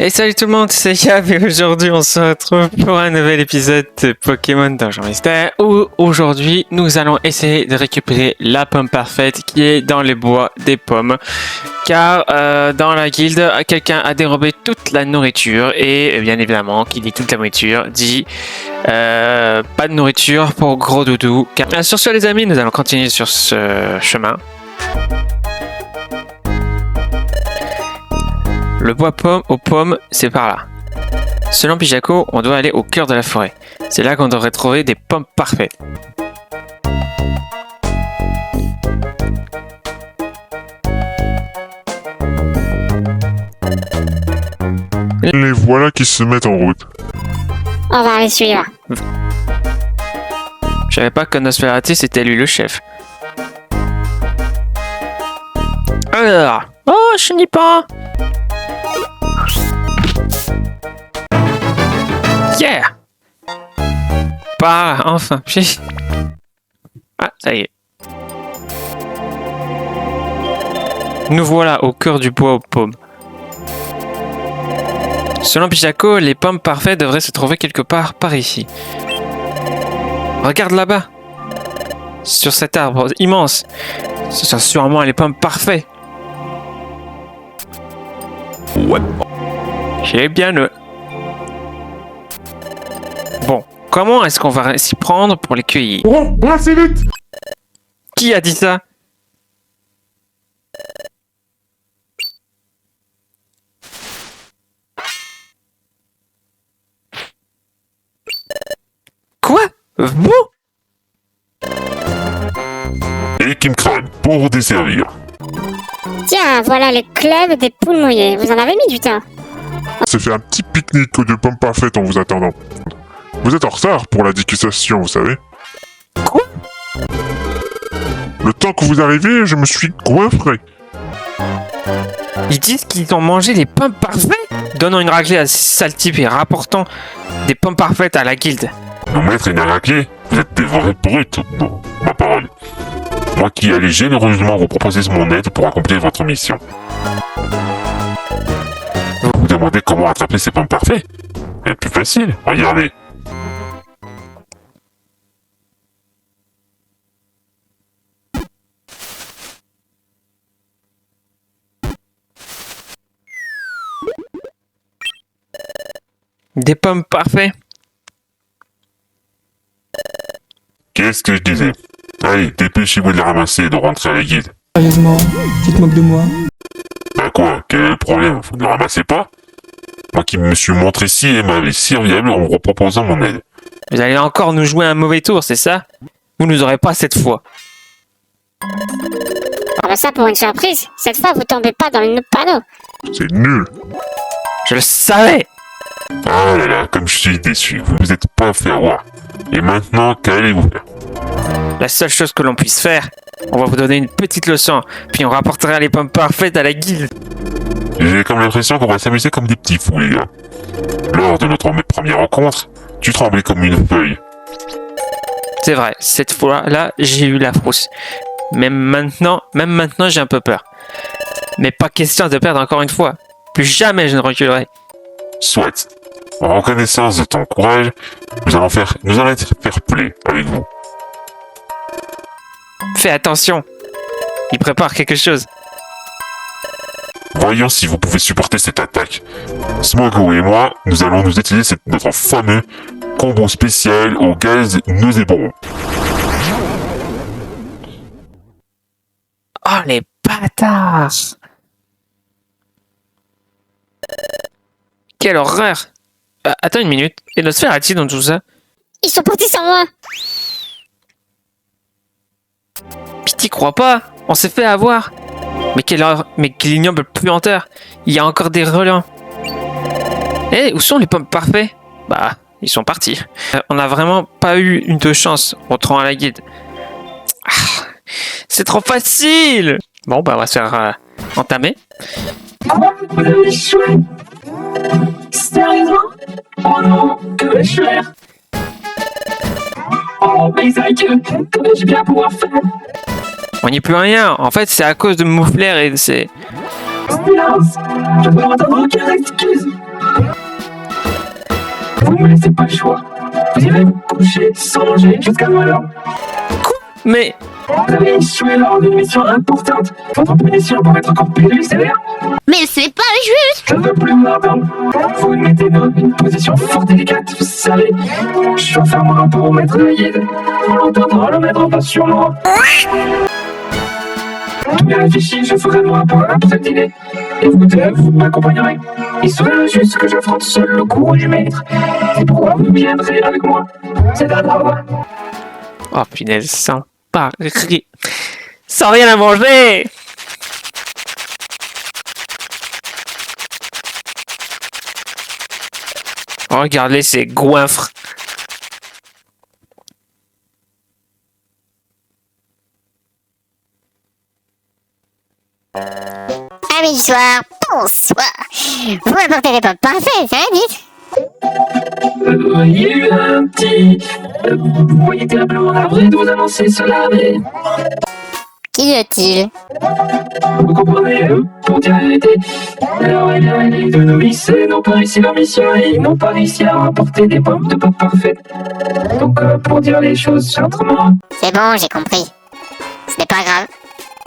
Et salut tout le monde, c'est Yav et aujourd'hui on se retrouve pour un nouvel épisode de Pokémon Donjon Mystère où aujourd'hui nous allons essayer de récupérer la pomme parfaite qui est dans les bois des pommes car dans la guilde quelqu'un a dérobé toute la nourriture et bien évidemment qui dit toute la nourriture dit pas de nourriture pour Gros Doudou. Sur ce les amis, nous allons continuer sur ce chemin. Le bois pomme aux pommes, c'est par là. Selon Pijaco, on doit aller au cœur de la forêt. C'est là qu'on devrait trouver des pommes parfaites. Les voilà qui se mettent en route. On va les suivre. Je savais pas que Nosferatu c'était lui le chef. Alors, oh, je n'y pas. Yeah! Par là, enfin. Ah, ça y est. Nous voilà au cœur du bois aux pommes. Selon Pijaco, les pommes parfaites devraient se trouver quelque part par ici. Regarde là-bas. Sur cet arbre immense. Ce sont sûrement les pommes parfaites. Ouais. J'ai bien le... Bon, comment est-ce qu'on va s'y prendre pour les cueillir? Oh, assez vite! Qui a dit ça? Quoi? Vous? Et qui me craignent pour vous desservir. Tiens, voilà le club des poules mouillées. Vous en avez mis du temps. On s'est fait un petit pique-nique de pommes parfaites en vous attendant. Vous êtes en retard pour la dégustation, vous savez. Quoi? Le temps que vous arrivez, je me suis goinfré. Ils disent qu'ils ont mangé les pommes parfaites? Donnant une raclée à ces sales types et rapportant des pommes parfaites à la guilde. Nous mettre une raclée, vous êtes des vrais brutes. Bon, ma parole. Moi qui allais généreusement vous proposer mon aide pour accomplir votre mission. Vous vous demandez comment attraper ces pommes parfaites? C'est plus facile, regardez. Des pommes parfaites? Qu'est-ce que je disais? Allez, dépêchez-vous de les ramasser et de rentrer à la guilde. Sérieusement, tu te moques de moi? Bah quoi? Quel est le problème? Vous ne les ramassez pas? Moi qui me suis montré si aimable et serviable en vous proposant mon aide. Vous allez encore nous jouer un mauvais tour, c'est ça? Vous nous aurez pas cette fois. Ah bah ça pour une surprise. Cette fois, vous tombez pas dans le panneau. C'est nul. Je le savais! Ah là là, comme je suis déçu, vous vous êtes pas fait avoir. Et maintenant, qu'allez-vous faire? La seule chose que l'on puisse faire, on va vous donner une petite leçon, puis on rapportera les pommes parfaites à la guilde. J'ai comme l'impression qu'on va s'amuser comme des petits fous, les gars. Lors de notre première rencontre, tu tremblais comme une feuille. C'est vrai, cette fois-là, j'ai eu la frousse. Même maintenant, j'ai un peu peur. Mais pas question de perdre encore une fois. Plus jamais je ne reculerai. Soit. En reconnaissance de ton courage, nous allons être fair play avec vous. Fais attention. Il prépare quelque chose. Voyons si vous pouvez supporter cette attaque. Smogo et moi, nous allons nous utiliser notre fameux combo spécial au gaz nauséabond. Oh, les bâtards! Quelle horreur! Attends une minute. Et Nosferatu dans tout ça? Ils sont partis sans moi. Pis t'y crois pas? On s'est fait avoir. Mais quelle ignoble puanteur. Il y a encore des relents. Eh, où sont les pommes parfaits? Bah, ils sont partis. On n'a vraiment pas eu une de chance rentrant à la guilde. Ah, c'est trop facile! Bon, bah, on va se faire entamer. Sérieusement? Oh non, que vais-je faire? Oh, mais que vais-je bien pouvoir faire? On n'y peut rien. En fait, c'est à cause de Moufler et c'est... Silence! Je peux entendre aucune excuse! Vous me laissez pas le choix. Vous irez vous coucher sans manger jusqu'à Noël. Mais Vous avez échoué lors d'une mission importante. Votre punition pour être encore plus sévère. Mais c'est pas juste. Je ne veux plus vous entendre. Vous mettez dans une position fort délicate, vous savez. Je suis enfermé pour vous mettre le guide. Vous l'entendrez le mettre en place sur moi. Bien réfléchi, je ferai mon rapport après le dîner. Et vous deux, vous m'accompagnerez. Il serait injuste que j'affronte seul le courroux du maître. C'est pourquoi vous viendrez avec moi. C'est un droit. oh punaise, sans parler, sans rien à manger. Regardez ces goinfres. Amis du soir, bonsoir. Vous m'apportez des pommes parfaites, ça va, dites? Il y a eu un petit... vous voyez terriblement navré de vous annoncer cela, mais... Qui est-il? Vous comprenez, pour dire la vérité. Alors, il y a les deux novices n'ont pas réussi leur mission et ils n'ont pas réussi à rapporter des pommes de pommes parfaites. Donc, pour dire les choses gentiment... C'est bon, j'ai compris. Ce n'est pas grave.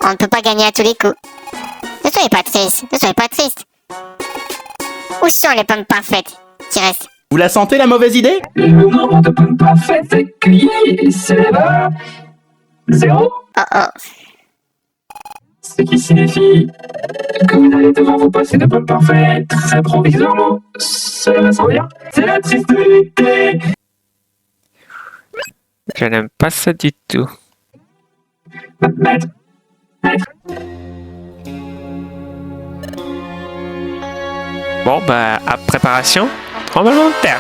On ne peut pas gagner à tous les coups. Ne soyez pas triste, ne soyez pas triste. Où sont les pommes parfaites qui restent? Vous la sentez, la mauvaise idée? Le nombre de pommes parfaites cueillies s'élève à... 0. Oh oh. Ce qui signifie que vous allez devoir vous passer de pommes parfaites très provisoirement. Cela va sans dire. C'est la triste vérité. Je n'aime pas ça du tout. Maître. Bon, bah, à préparation, tremblement de terre.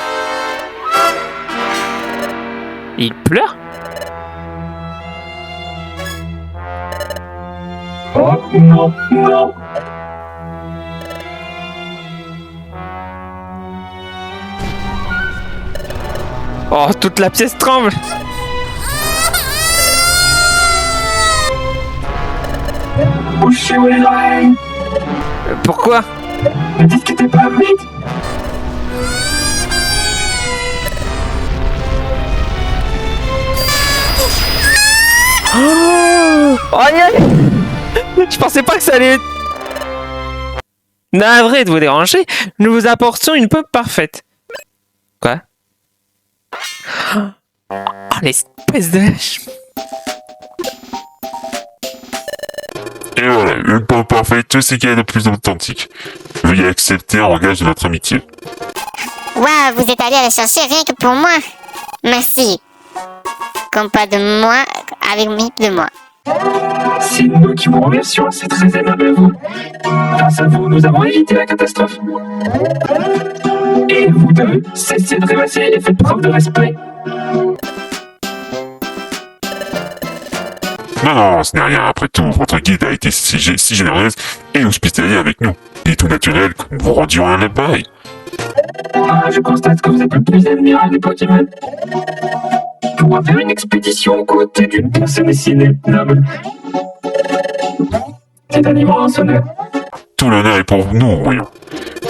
Il pleure? Oh non, non. Oh, toute la pièce tremble. Bouchez-vous les oreilles. Pourquoi? Ne discutez pas vite. Oh, aïe, aïe. Je pensais pas que ça allait... Navré de vous déranger, nous vous apportons une pomme parfaite. Quoi? Oh, l'espèce de... Et voilà, une pomme parfaite, tout ce qu'il y a de plus authentique. Veuillez accepter en gage de notre amitié. Waouh, vous êtes allé à la chercher rien que pour moi. Merci. Comme pas de moi, avec de moi. C'est nous qui vous remercions, c'est très aimable de vous. Grâce à vous, nous avons évité la catastrophe. Et vous deux, cessez de rêvasser et faites preuve de respect. Non, ce n'est rien. Après tout, votre guide a été si généreuse et hospitalier avec nous. Il est tout naturel que nous vous rendions un appareil. Ah, je constate que vous êtes le plus admirable des Pokémon. Pour faire une expédition aux côtés d'une personne si noble. C'est un immense honneur. Tout l'honneur est pour nous, voyons.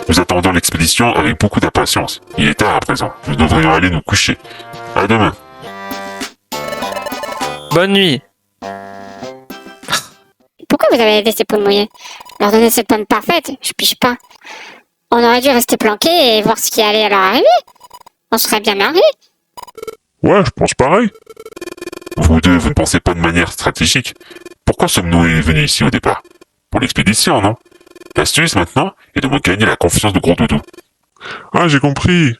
Nous attendons l'expédition avec beaucoup d'impatience. Il est tard à présent. Nous devrions aller nous coucher. À demain. Bonne nuit. Pourquoi vous avez aidé ces poules mouillées? Leur donner cette pomme parfaite? Je piche pas. On aurait dû rester planqués et voir ce qui allait leur arriver. On serait bien marrés. Ouais, je pense pareil. Vous deux, vous ne pensez pas de manière stratégique. Pourquoi sommes-nous venus ici au départ? Pour l'expédition, non? L'astuce maintenant est de me gagner la confiance de Gros Doudou. Ah, j'ai compris.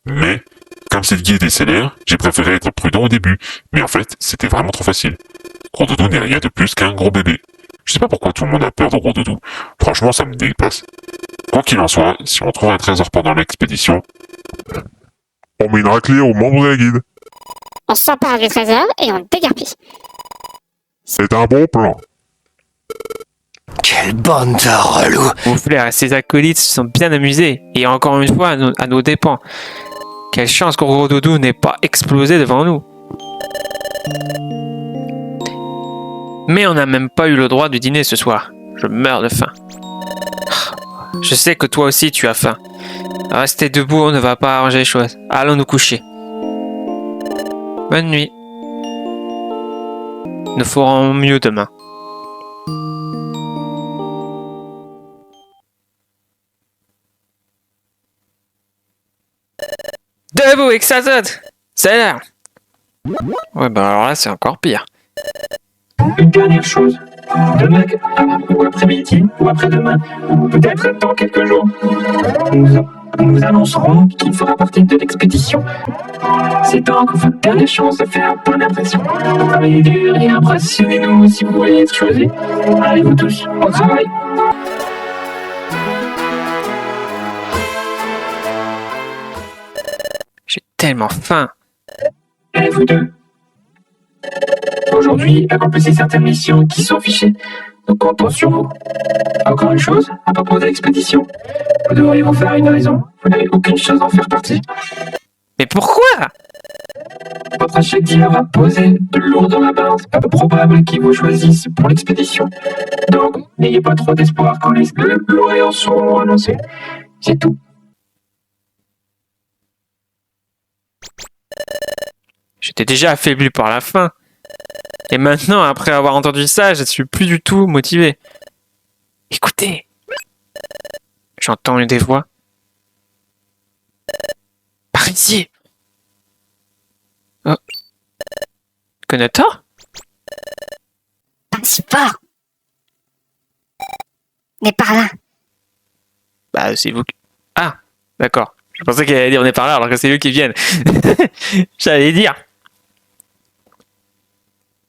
Mais, comme cette guide est célèbre, j'ai préféré être prudent au début. Mais en fait, c'était vraiment trop facile. Gros Doudou n'est rien de plus qu'un gros bébé. Je sais pas pourquoi tout le monde a peur de Gros Doudou. Franchement, ça me dépasse. Quoi qu'il en soit, si on trouve un trésor pendant l'expédition, On met une raclée aux membres de la guide. On s'empare du trésor et on dégarpille. C'est un bon plan. Quelle bande de relous. Vos frères et ses acolytes se sont bien amusés, et encore une fois à nos dépens. Quelle chance que Gros Doudou n'ait pas explosé devant nous. Mais on n'a même pas eu le droit du dîner ce soir. Je meurs de faim. Je sais que toi aussi tu as faim. Rester debout, on ne va pas arranger les choses. Allons nous coucher. Bonne nuit. Nous ferons mieux demain. Debout, Exazode! C'est l'heure! Ouais, bah alors là, c'est encore pire. Une dernière chose. Demain, ou après-midi, ou après-demain, ou peut-être dans quelques jours, nous annoncerons qu'il fera partie de l'expédition. C'est donc votre dernière chance de faire bonne impression. Travaillez dur et impressionnez-nous si vous voulez être choisi. Allez vous tous, au travail. J'ai tellement faim. Et vous deux. Aujourd'hui, accomplissez certaines missions qui sont fichées. Nous comptons sur vous. Encore une chose, à propos de l'expédition. Vous devriez vous faire une raison. Vous n'avez aucune chose à en faire partie. Mais pourquoi? Votre chèque d'hier va poser de lourd dans la balance. Pas peu probable qu'ils vous choisissent pour l'expédition. Donc, n'ayez pas trop d'espoir quand les lauréats seront annoncés. C'est tout. J'étais déjà affaibli par la faim. Et maintenant, après avoir entendu ça, je suis plus du tout motivé. Écoutez. J'entends des voix. Par ici. Oh. Connateur? Pas si fort. Mais par là. Bah, c'est vous qui... Ah, d'accord. Je pensais qu'elle allait dire on est par là alors que c'est eux qui viennent. J'allais dire.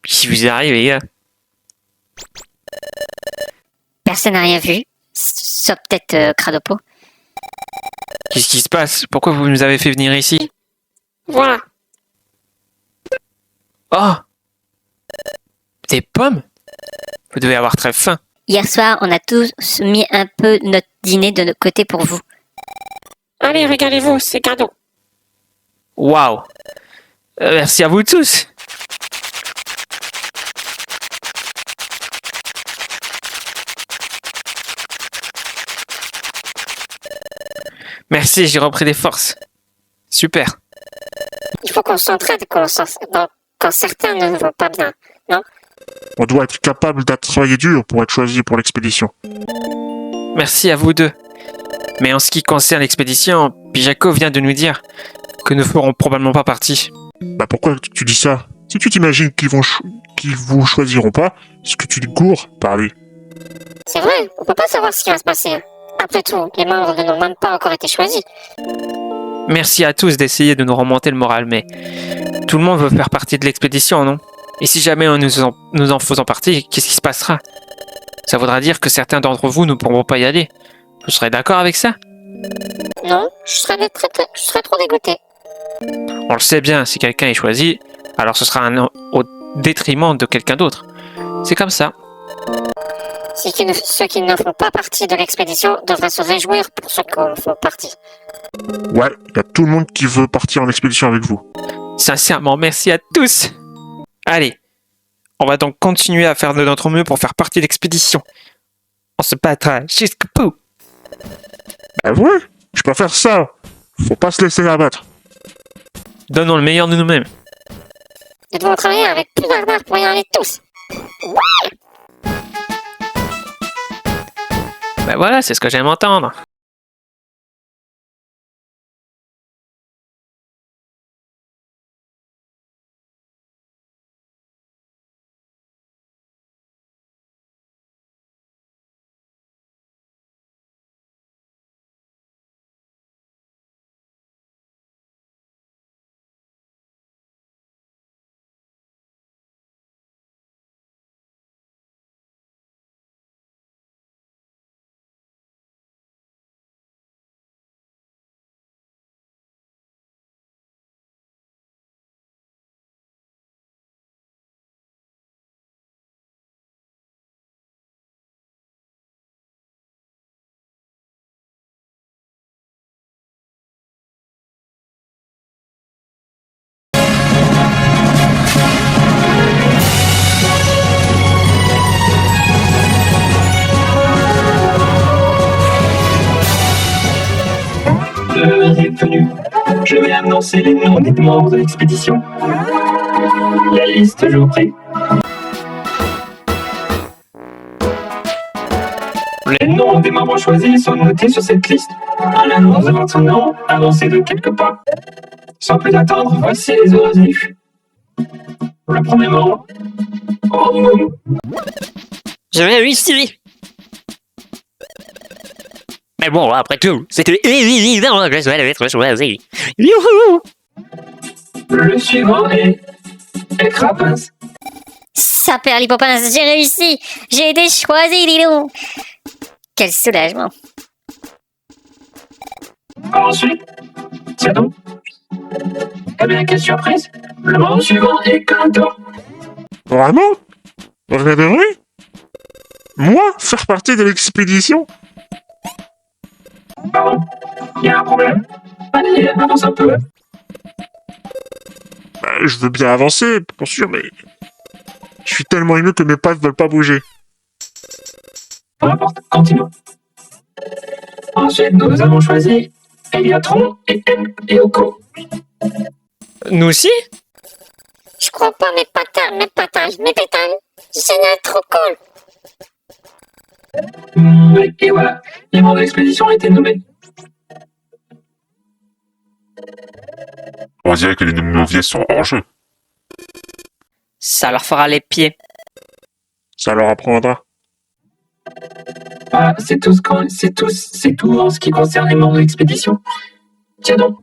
Si vous y arrivez, les gars. Personne n'a rien vu. Sauf peut-être Cradopo. Qu'est-ce qui se passe? Pourquoi vous nous avez fait venir ici? Voilà. Oh! Des pommes? Vous devez avoir très faim. Hier soir, on a tous mis un peu notre dîner de notre côté pour vous. Allez, régalez-vous, c'est cadeau. Waouh! Merci à vous tous! Merci, j'ai repris des forces. Super. Il faut qu'on s'entraide quand certains ne vont pas bien, non? On doit être capable de travailler dur pour être choisi pour l'expédition. Merci à vous deux. Mais en ce qui concerne l'expédition, Bijako vient de nous dire que nous ferons probablement pas partie. Bah pourquoi tu dis ça? Si tu t'imagines qu'ils vous choisiront pas, est-ce que tu te gourres, parler? C'est vrai, on peut pas savoir ce qui va se passer. Après tout, les membres ne n'ont même pas encore été choisis. Merci à tous d'essayer de nous remonter le moral, mais tout le monde veut faire partie de l'expédition, non? Et si jamais nous en faisons partie, qu'est-ce qui se passera? Ça voudra dire que certains d'entre vous ne pourront pas y aller. Vous serez d'accord avec ça? Non, je serais trop dégoûté. On le sait bien, si quelqu'un est choisi, alors ce sera au détriment de quelqu'un d'autre. C'est comme ça. Ceux qui ne font pas partie de l'expédition devraient se réjouir pour ceux qui en font partie. Ouais, il y a tout le monde qui veut partir en expédition avec vous. Sincèrement, merci à tous. Allez, on va donc continuer à faire de notre mieux pour faire partie de l'expédition. On se battra jusqu'au bout. Bah ouais, je peux faire ça. Faut pas se laisser abattre. Donnons le meilleur de nous-mêmes. Nous devons travailler avec plus d'ardeur pour y aller tous. Ben voilà, c'est ce que j'aime entendre. l'heure est venue. Je vais annoncer les noms des membres de l'expédition. La liste je vous prie. Les noms des membres choisis sont notés sur cette liste. À l'annonce de votre nom, avancez de quelques pas. Sans plus attendre, voici les heureux élus. Le premier membre, Momo. Je réussi. Mais bon, après tout, c'était évident que je vais être choisi. Youhou! Le suivant est Crapace. Ça perd l'hippopin, j'ai réussi. J'ai été choisi, dis donc. Quel soulagement. Ensuite, tiens donc. Eh bien, quelle surprise. Le membre suivant est Cantor. Vraiment? Rien de vrai? Moi, faire partie de l'expédition? Pardon, il y a un problème. Allez, avance un peu. Je veux bien avancer, bien sûr, mais... Je suis tellement ému que mes pattes veulent pas bouger. Peu importe, continuons. Ensuite, nous avons choisi Eliatron et Oko. Nous aussi? Je crois pas mes patins, mes pétales. Génial, trop cool. Oui, et voilà, les membres de l'expédition ont été nommés. On dirait que les nouveaux sont hors jeu. Ça leur fera les pieds. Ça leur apprendra. Voilà, c'est tout en ce qui concerne les membres de l'expédition. Tiens donc.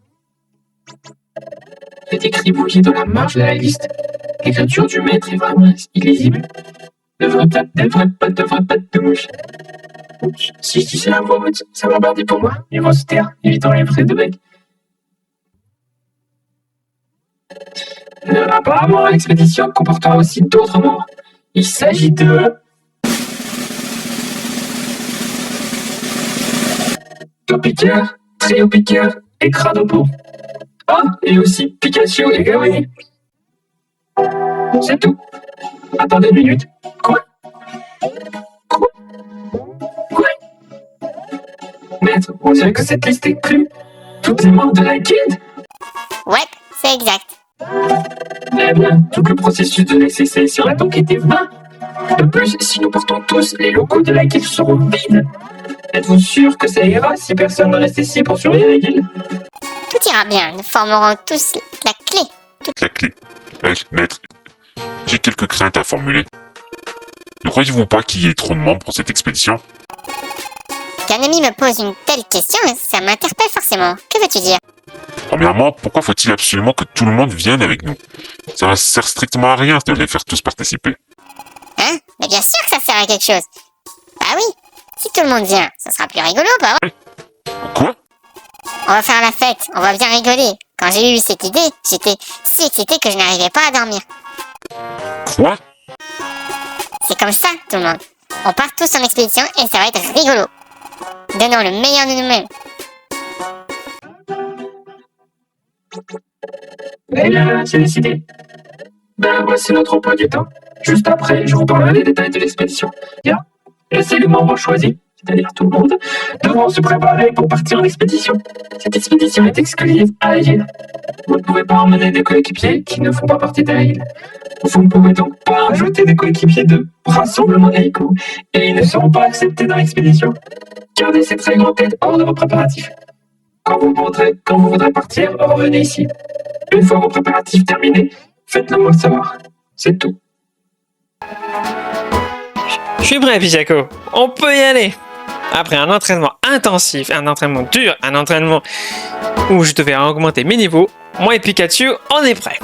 C'est écrit bouilli dans la marge de la liste. L'écriture du maître est vraiment illisible. De vraies pattes de mouche. Oups, si je dis ça à voix haute, ça va barder pour moi. Ils vont se taire, évitant les frais de bec. Apparemment, l'expédition comportera aussi d'autres membres. Il s'agit de... Topiqueur, Triopiqueur et Cradopo. Ah, et aussi Pikachu et Gawaii. C'est tout. Attendez une minute. Quoi? Maître, on dirait que cette liste inclut tous les membres de la guilde. Ouais, c'est exact. Eh bien, tout le processus de laisser sélection a donc été vain. De plus, si nous portons tous, les locaux de la guilde seront vides. Êtes-vous sûr que ça ira si personne ne reste ici pour surveiller la guilde? Tout ira bien, nous formerons tous la clé. La clé. Maître, j'ai quelques craintes à formuler. Ne croyez-vous pas qu'il y ait trop de membres pour cette expédition? Qu'un ami me pose une telle question, ça m'interpelle forcément. Que veux-tu dire? Premièrement, pourquoi faut-il absolument que tout le monde vienne avec nous? Ça ne sert strictement à rien de les faire tous participer. Hein? Mais bien sûr que ça sert à quelque chose. Bah oui, si tout le monde vient, ça sera plus rigolo, pas vrai? Quoi? On va faire la fête, on va bien rigoler. Quand j'ai eu cette idée, j'étais si excité que je n'arrivais pas à dormir. Quoi? C'est comme ça, tout le monde. On part tous en expédition et ça va être rigolo. Donnons le meilleur de nous-mêmes. Eh bien, c'est décidé. Ben, voici notre emploi du temps. Juste après, je vous parlerai des détails de l'expédition. Bien, laissez les membres choisis, c'est-à-dire tout le monde, devront se préparer pour partir en expédition. Cette expédition est exclusive à la guilde. Vous ne pouvez pas emmener des coéquipiers qui ne font pas partie de la guilde. Vous ne pouvez donc pas ajouter des coéquipiers de rassemblement Eiko, et ils ne seront pas acceptés dans l'expédition. Gardez ces très grandes têtes hors de vos préparatifs. Quand vous voudrez partir, revenez ici. Une fois vos préparatifs terminés, faites-le moi savoir. C'est tout. Je suis prêt, Pichako. On peut y aller. Après un entraînement intensif, un entraînement dur, un entraînement où je devais augmenter mes niveaux, moi et Pikachu, on est prêts.